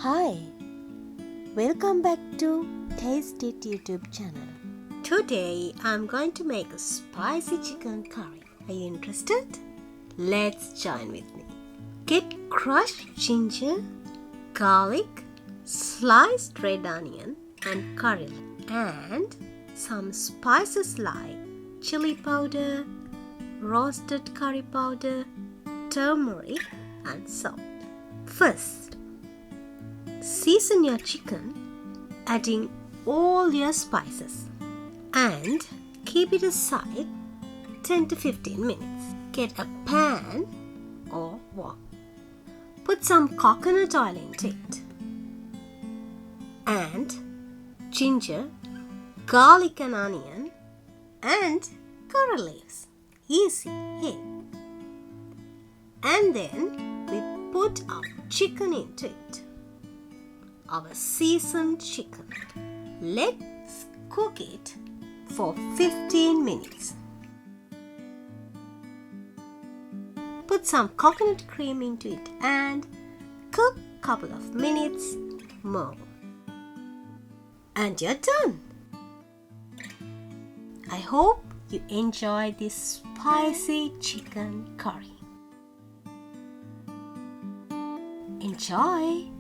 Hi, welcome back to Taste It YouTube channel. Today I'm going to make a spicy chicken curry. Are you interested? Let's join with me. Get crushed ginger, garlic, sliced red onion and curry leaf, and some spices like chili powder, roasted curry powder, turmeric and salt. First, season your chicken, adding all your spices, and keep it aside 10 to 15 minutes. Get a pan or wok. Put some coconut oil into it, and ginger, garlic and onion, and curry leaves. Easy, hey? And then we put our chicken into it. Our seasoned chicken. Let's cook it for 15 minutes. Put some coconut cream into it and cook a couple of minutes more. And you're done. I hope you enjoy this spicy chicken curry. Enjoy!